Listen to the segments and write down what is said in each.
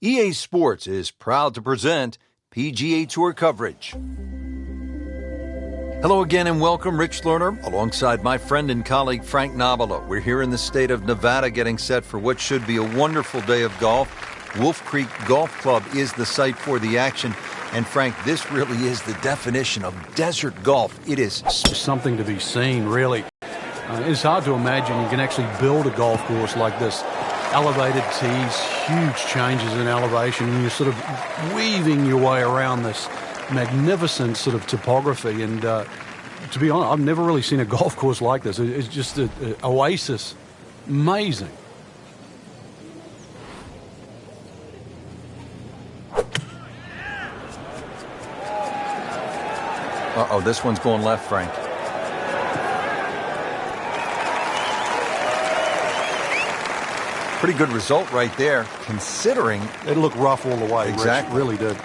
EA Sports is proud to present PGA Tour coverage. Hello again and welcome, Rich Lerner, alongside my friend and colleague Frank Nobilo. We're here in the state of Nevada getting set for what should be a wonderful day of golf. Wolf Creek Golf Club is the site for the action. And Frank, this really is the definition of desert golf. It is something to be seen, really. It's hard to imagine you can actually build a golf course like this. Elevated tees, huge changes in elevation, and you're sort of weaving your way around this magnificent sort of topography. And to be honest, I've never really seen a golf course like this. It's just an oasis. Amazing. Uh-oh, this one's going left, Frank. Pretty good result right there, considering... It looked rough all the way. Exactly. Rich, really did.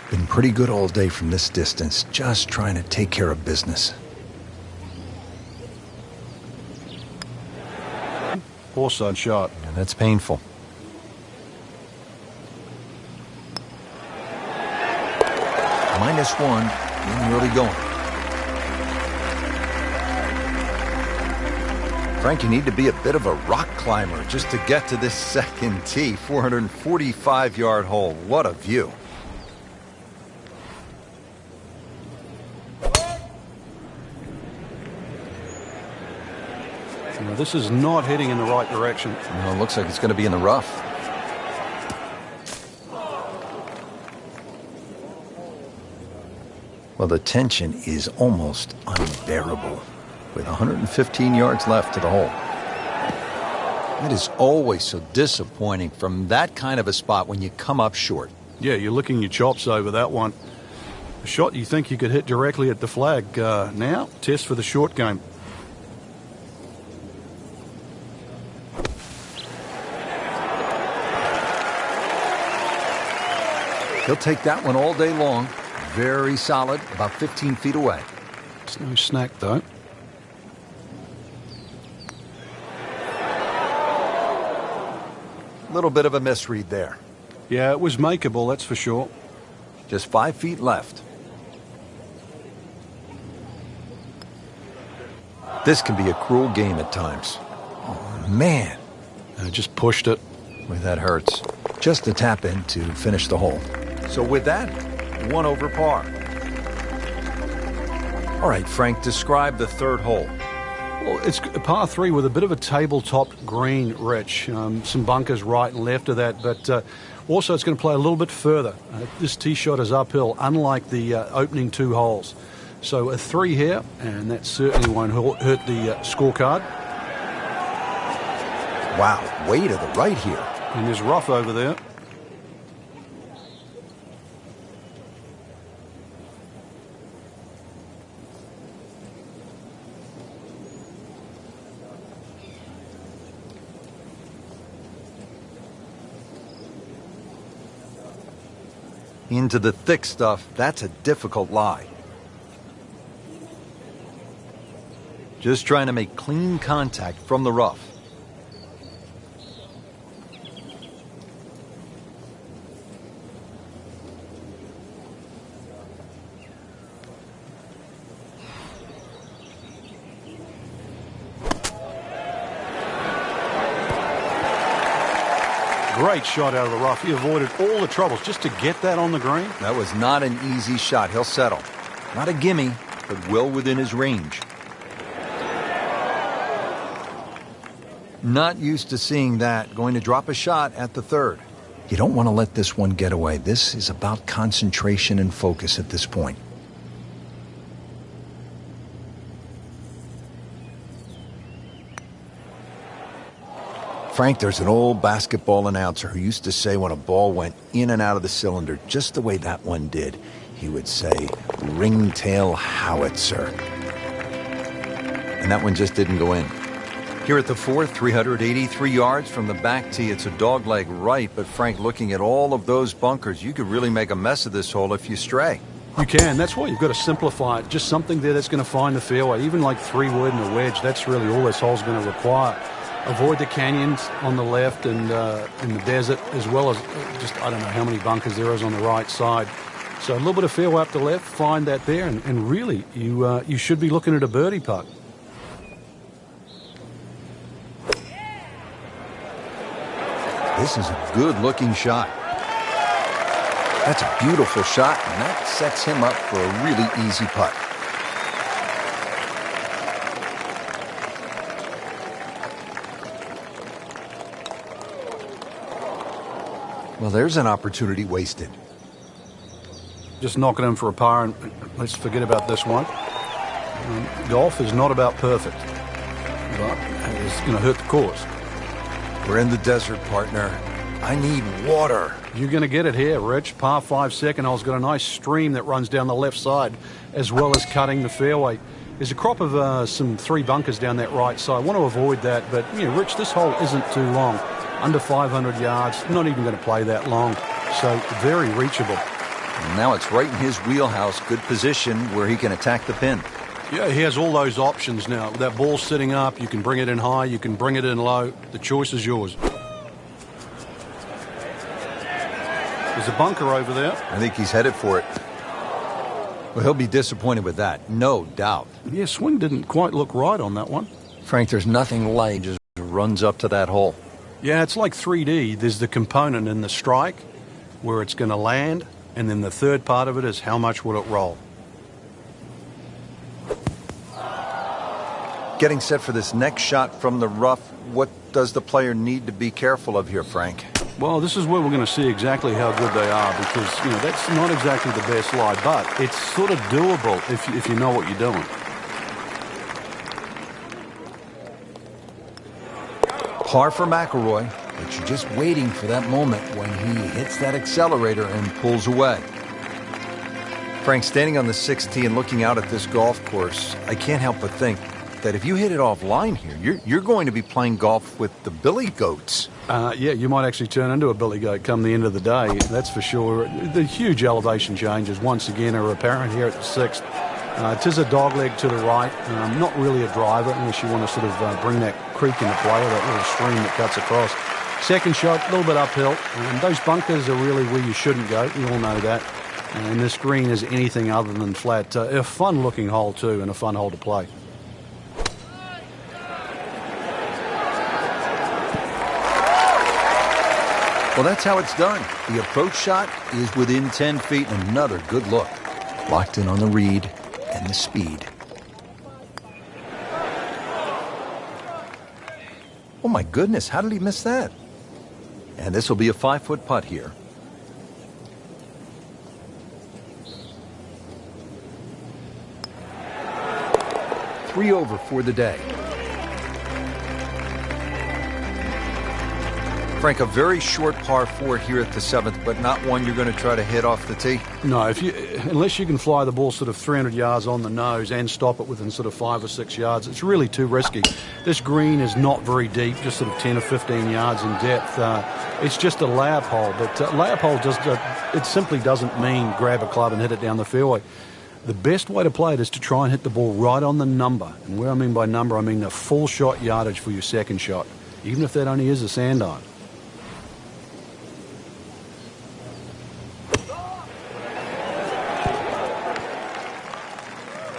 Been pretty good all day from this distance, just trying to take care of business. Poor side shot. Yeah, that's painful. -1, and really going. Frank, you need to be a bit of a rock climber just to get to this second tee. 445-yard hole. What a view. Now, this is not heading in the right direction. No, it looks like it's going to be in the rough. Well, the tension is almost unbearable with 115 yards left to the hole. It is always so disappointing from that kind of a spot when you come up short. Yeah, you're licking your chops over that one. A shot you think you could hit directly at the flag. Now, test for the short game. He'll take that one all day long. Very solid, about 15 feet away. It's no snack, though. Little bit of a misread there. Yeah, it was makeable, that's for sure. Just 5 feet left. This can be a cruel game at times. Oh, man. Just pushed it. Boy, that hurts. Just a tap in to finish the hole. So with that, 1 over par. All right, Frank, describe the third hole. Well, it's a par 3 with a bit of a tabletop green, Rich. Some bunkers right and left of that, but also it's going to play a little bit further. This tee shot is uphill, unlike the opening 2 holes. So a 3 here, and that certainly won't hurt the scorecard. Wow, way to the right here. And there's rough over there. Into the thick stuff, that's a difficult lie. Just trying to make clean contact from the rough. Great shot out of the rough. He avoided all the troubles just to get that on the green. That was not an easy shot. He'll settle. Not a gimme, but well within his range. Not used to seeing that. Going to drop a shot at the third. You don't want to let this one get away. This is about concentration and focus at this point. Frank, there's an old basketball announcer who used to say when a ball went in and out of the cylinder, just the way that one did, he would say, ringtail howitzer. And that one just didn't go in. Here at the fourth, 383 yards from the back tee, it's a dogleg right, but Frank, looking at all of those bunkers, you could really make a mess of this hole if you stray. You can. That's why you've got to simplify it. Just something there that's going to find the fairway. Even like 3-wood and a wedge, that's really all this hole's going to require. avoid the canyons on the left and in the desert, as well as just, I don't know how many bunkers there is on the right side. So a little bit of fairway up the left, find that there, and really, you should be looking at a birdie putt. This is a good-looking shot. That's a beautiful shot, and that sets him up for a really easy putt. Well, there's an opportunity wasted. Just knocking him for a par, and let's forget about this one. Golf is not about perfect, but it's going to hurt the course. We're in the desert, partner. I need water. You're going to get it here, Rich. Par 5 second hole's got a nice stream that runs down the left side, as well as cutting the fairway. There's a crop of some 3 bunkers down that right side. I want to avoid that, but, Rich, this hole isn't too long. Under 500 yards, not even going to play that long. So, very reachable. And now it's right in his wheelhouse, good position where he can attack the pin. Yeah, he has all those options now. That ball's sitting up, you can bring it in high, you can bring it in low. The choice is yours. There's a bunker over there. I think he's headed for it. Well, he'll be disappointed with that, no doubt. Yeah, swing didn't quite look right on that one. Frank, there's nothing light, just runs up to that hole. Yeah, it's like 3D. There's the component in the strike where it's going to land, and then the third part of it is how much will it roll. Getting set for this next shot from the rough, what does the player need to be careful of here, Frank? Well, this is where we're going to see exactly how good they are, because, that's not exactly the best lie, but it's sort of doable if you know what you're doing. Par for McIlroy, but you're just waiting for that moment when he hits that accelerator and pulls away. Frank, standing on the 6th tee and looking out at this golf course, I can't help but think that if you hit it offline here, you're going to be playing golf with the billy goats. Yeah, you might actually turn into a billy goat come the end of the day, that's for sure. The huge elevation changes, once again, are apparent here at the 6th. It is a dogleg to the right, not really a driver unless you want to sort of bring that creek into play, or that little stream that cuts across. Second shot, a little bit uphill. Those bunkers are really where you shouldn't go. We all know that. And this green is anything other than flat. A fun-looking hole, too, and a fun hole to play. Well, that's how it's done. The approach shot is within 10 feet, and another good look. Locked in on the read and the speed. Oh, my goodness, how did he miss that? And this will be a 5-foot putt here. Three over for the day. Frank, a very short par 4 here at the 7th, but not one you're going to try to hit off the tee? No, unless you can fly the ball sort of 300 yards on the nose and stop it within sort of 5 or 6 yards, it's really too risky. This green is not very deep, just sort of 10 or 15 yards in depth. It's just a layup hole, but layup hole it simply doesn't mean grab a club and hit it down the fairway. The best way to play it is to try and hit the ball right on the number. And where I mean by number, I mean the full shot yardage for your second shot, even if that only is a sand iron.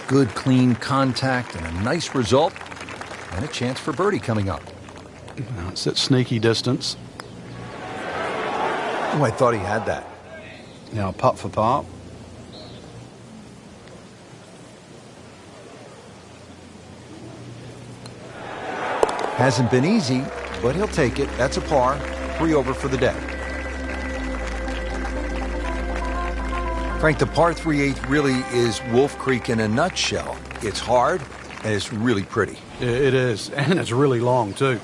Good, clean contact and a nice result, and a chance for birdie coming up. Now it's at sneaky distance. Oh, I thought he had that. Now putt for par. Hasn't been easy, but he'll take it. That's a par. 3 over for the day. Frank, the par 3/8 really is Wolf Creek in a nutshell. It's hard, and it's really pretty. It is, and it's really long, too.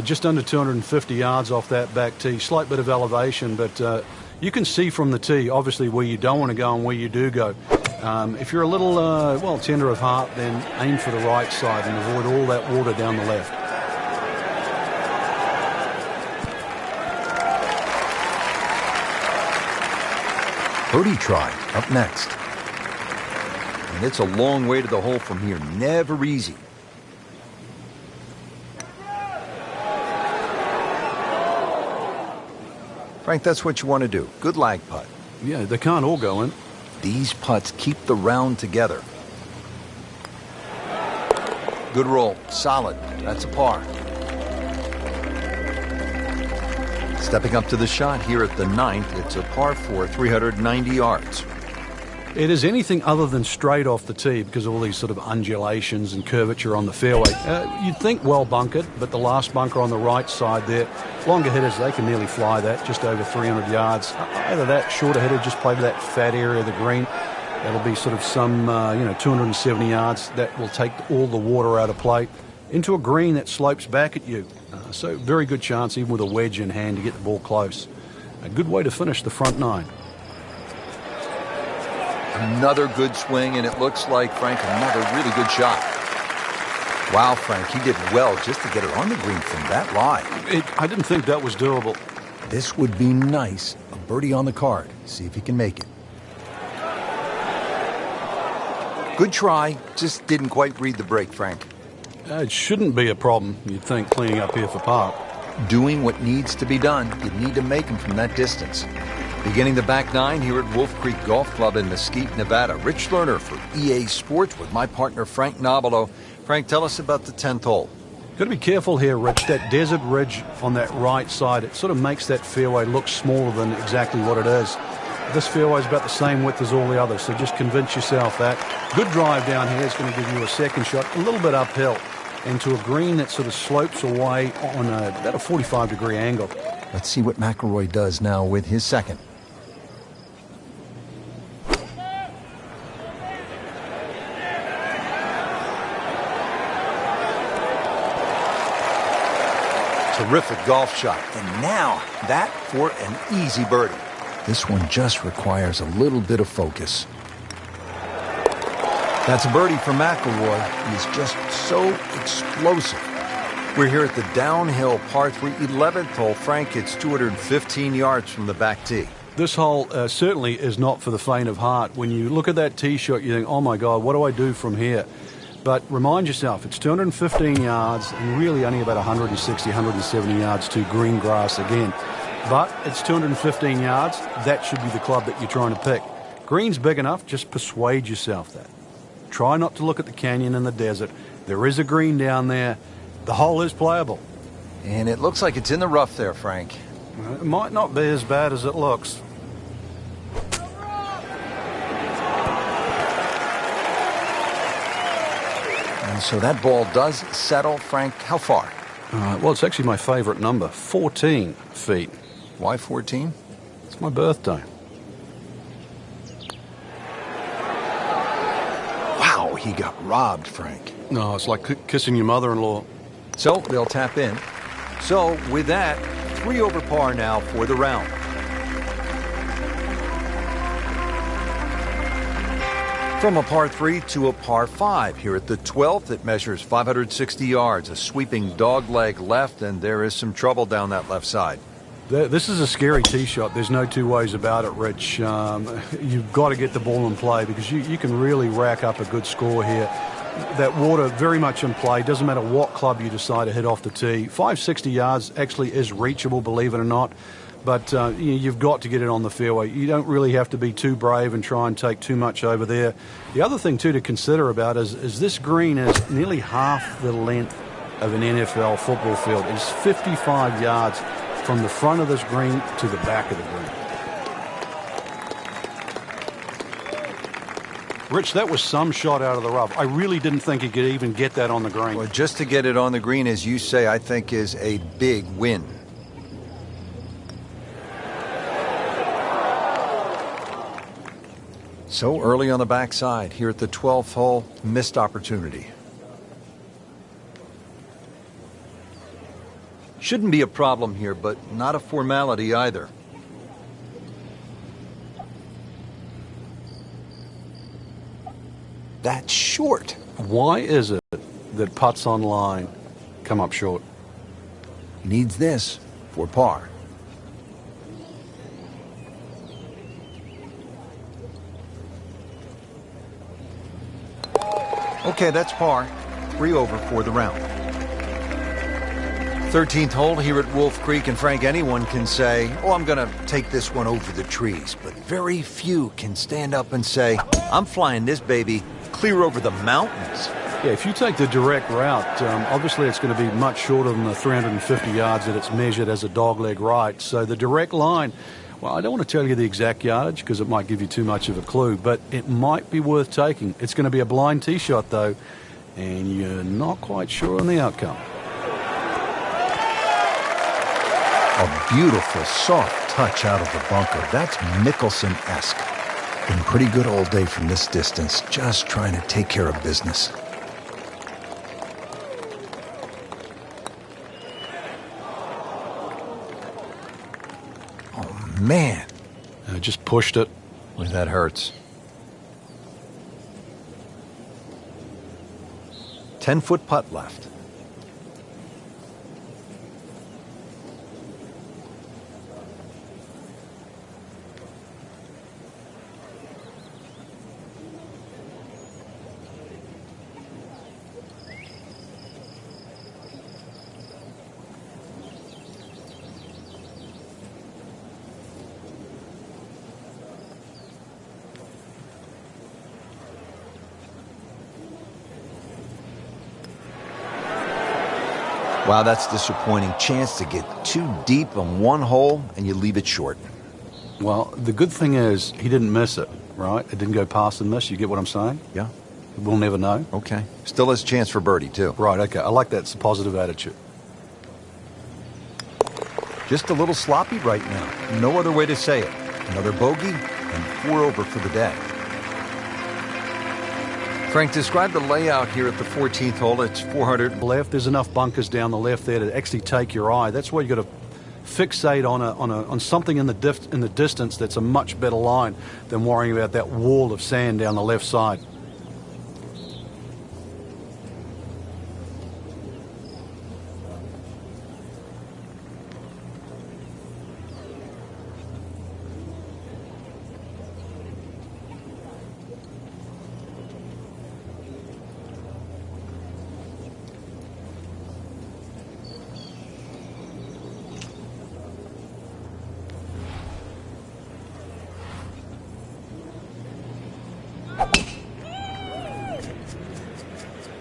Just under 250 yards off that back tee. Slight bit of elevation, but you can see from the tee, obviously, where you don't want to go and where you do go. If you're a little, tender of heart, then aim for the right side and avoid all that water down the left. Birdie try up next. And it's a long way to the hole from here. Never easy. Frank, that's what you want to do. Good lag putt. Yeah, they can't all go in. These putts keep the round together. Good roll. Solid. That's a par. Stepping up to the shot here at the 9th, it's a par 4, 390 yards. It is anything other than straight off the tee because of all these sort of undulations and curvature on the fairway. You'd think well bunkered, but the last bunker on the right side there, longer hitters, they can nearly fly that, just over 300 yards. Either that, shorter hitter, just play to that fat area of the green. That'll be sort of some, 270 yards. That will take all the water out of play into a green that slopes back at you. So very good chance, even with a wedge in hand, to get the ball close. A good way to finish the front 9. Another good swing, and it looks like, Frank, another really good shot. Wow, Frank, he did well just to get it on the green from that line. I didn't think that was doable. This would be nice. A birdie on the card. See if he can make it. Good try. Just didn't quite read the break, Frank. It shouldn't be a problem, you'd think, cleaning up here for par. Doing what needs to be done. You need to make him from that distance. Beginning the back 9 here at Wolf Creek Golf Club in Mesquite, Nevada. Rich Lerner for EA Sports with my partner Frank Nobilo. Frank, tell us about the 10th hole. Got to be careful here, Rich. That desert ridge on that right side, it sort of makes that fairway look smaller than exactly what it is. This fairway is about the same width as all the others, so just convince yourself that. Good drive down here is going to give you a second shot, a little bit uphill, into a green that sort of slopes away on about a 45-degree angle. Let's see what McIlroy does now with his second. Terrific golf shot. And now, that for an easy birdie. This one just requires a little bit of focus. That's a birdie for McIlroy. He's just so explosive. We're here at the downhill par 3 11th hole. Frank, it's 215 yards from the back tee. This hole certainly is not for the faint of heart. When you look at that tee shot, you think, oh my God, what do I do from here? But remind yourself, it's 215 yards and really only about 160, 170 yards to green grass again. But it's 215 yards. That should be the club that you're trying to pick. Green's big enough. Just persuade yourself that. Try not to look at the canyon and the desert. There is a green down there. The hole is playable. And it looks like it's in the rough there, Frank. It might not be as bad as it looks. And so that ball does settle, Frank. How far? Well, it's actually my favorite number, 14 feet. Why 14? It's my birthday. Wow, he got robbed, Frank. No, it's like kissing your mother-in-law. So they'll tap in. So with that, 3 over par now for the round. From a par 3 to a par 5 here at the 12th, it measures 560 yards, a sweeping dogleg left, and there is some trouble down that left side. This is a scary tee shot. There's no two ways about it, Rich. You've got to get the ball in play because you can really rack up a good score here. That water very much in play. Doesn't matter what club you decide to hit off the tee. 560 yards actually is reachable, believe it or not. But you've got to get it on the fairway. You don't really have to be too brave and try and take too much over there. The other thing, too, to consider about is this green is nearly half the length of an NFL football field. It's 55 yards from the front of this green to the back of the green. Rich, that was some shot out of the rough. I really didn't think he could even get that on the green. Well, just to get it on the green, as you say, I think is a big win. So early on the backside here at the 12th hole, missed opportunity. Shouldn't be a problem here, but not a formality either. That's short. Why is it that putts on line come up short? Needs this for par. Okay, that's par. 3 over for the round. 13th hole here at Wolf Creek, and Frank, anyone can say, oh, I'm going to take this one over the trees, but very few can stand up and say, I'm flying this baby clear over the mountains. Yeah, if you take the direct route, obviously it's going to be much shorter than the 350 yards that it's measured as a dogleg right. So the direct line, well, I don't want to tell you the exact yardage because it might give you too much of a clue, but it might be worth taking. It's going to be a blind tee shot, though, and you're not quite sure on the outcome. A beautiful, soft touch out of the bunker. That's Mickelson-esque. Been pretty good all day from this distance, just trying to take care of business. Oh, man. I just pushed it. Boy, that hurts. 10-foot putt left. Wow, that's disappointing. Chance to get too deep on one hole, and you leave it short. Well, the good thing is he didn't miss it, right? It didn't go past and miss. You get what I'm saying? Yeah. We'll never know. Okay. Still has a chance for birdie, too. Right, okay. I like that. It's a positive attitude. Just a little sloppy right now. No other way to say it. Another bogey, and 4 over for the day. Frank, describe the layout here at the 14th hole. It's 400. Left, there's enough bunkers down the left there to actually take your eye. That's why you got to fixate on something in the distance that's a much better line than worrying about that wall of sand down the left side.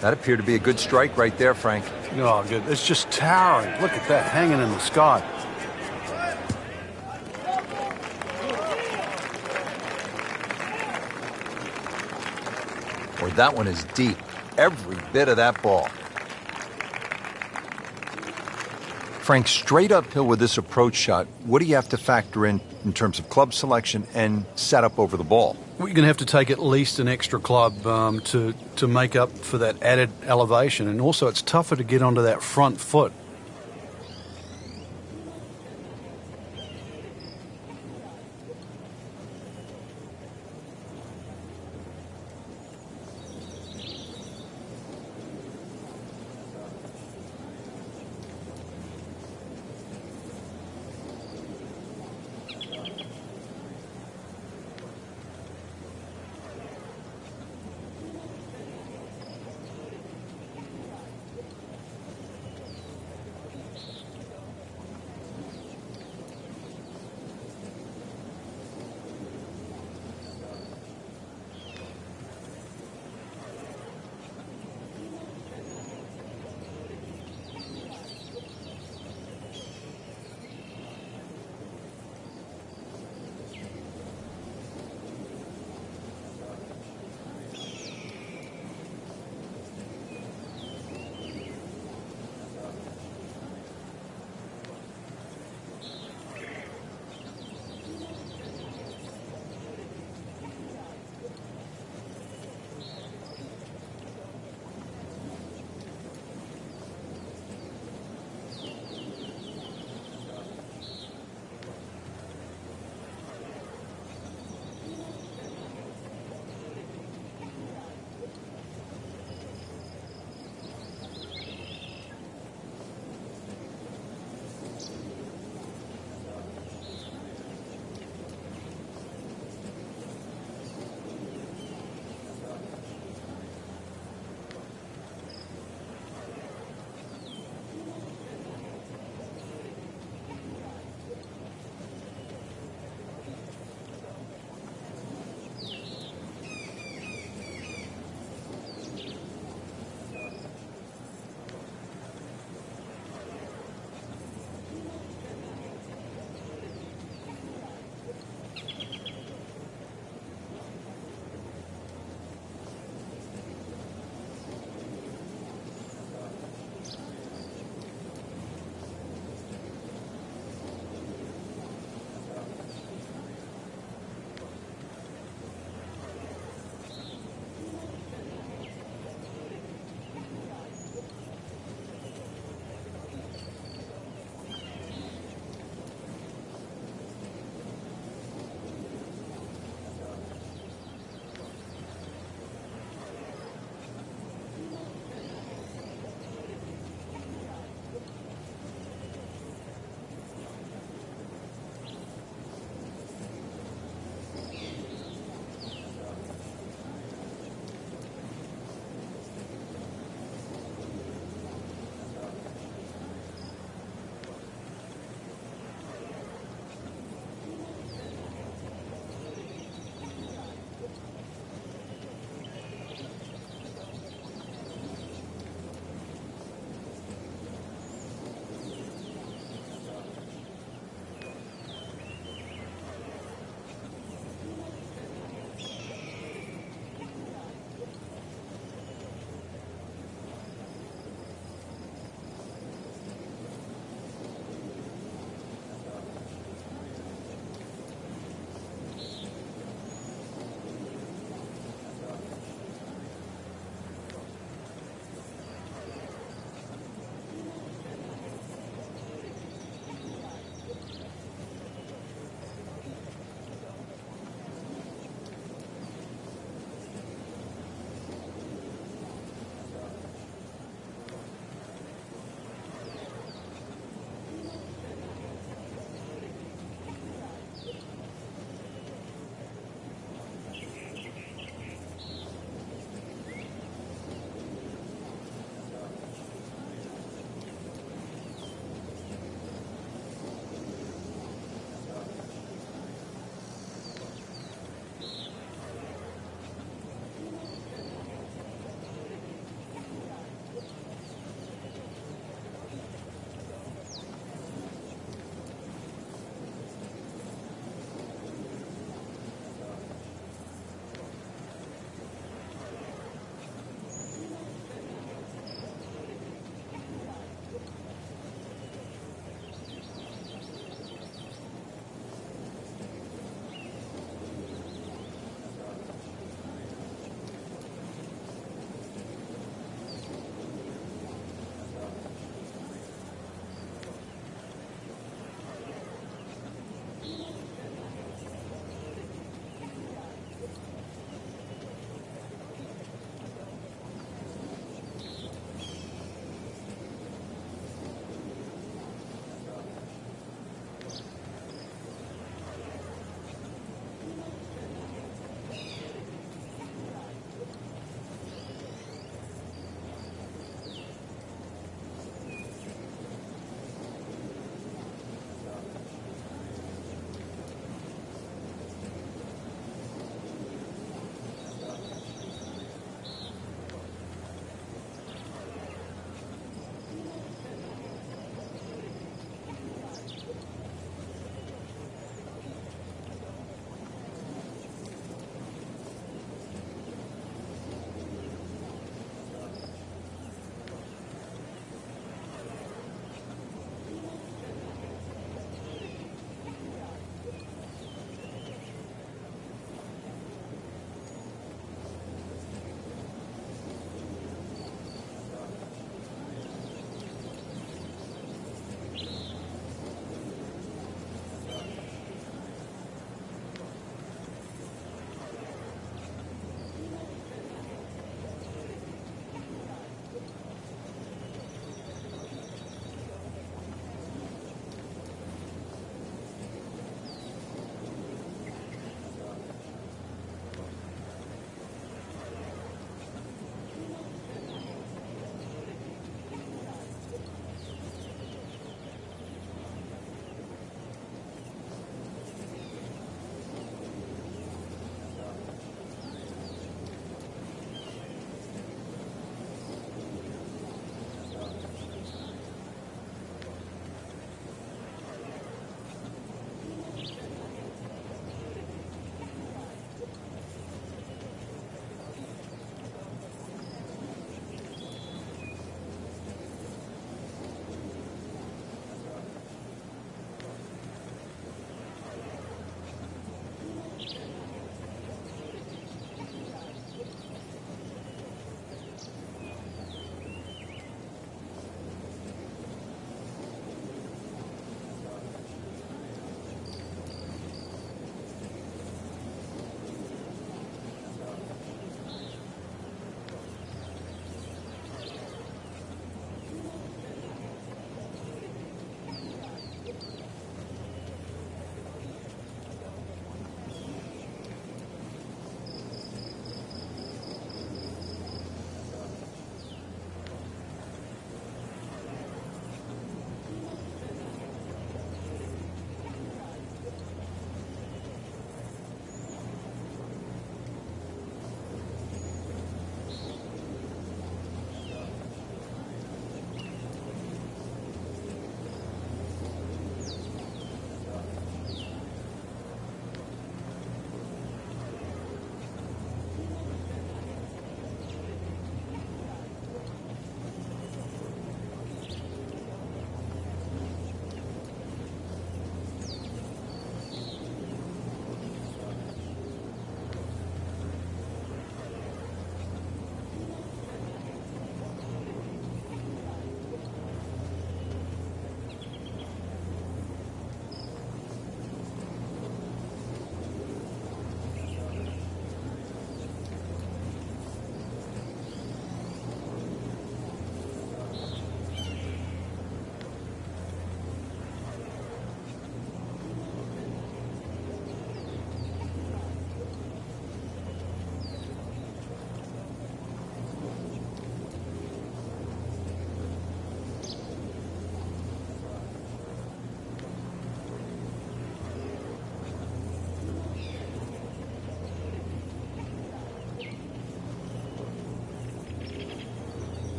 That appeared to be a good strike right there, Frank. Oh, good. It's just towering. Look at that, hanging in the sky. Or that one is deep. Every bit of that ball. Frank, straight uphill with this approach shot, what do you have to factor in terms of club selection and setup over the ball? Well, you're going to have to take at least an extra club to make up for that added elevation. And also, it's tougher to get onto that front foot.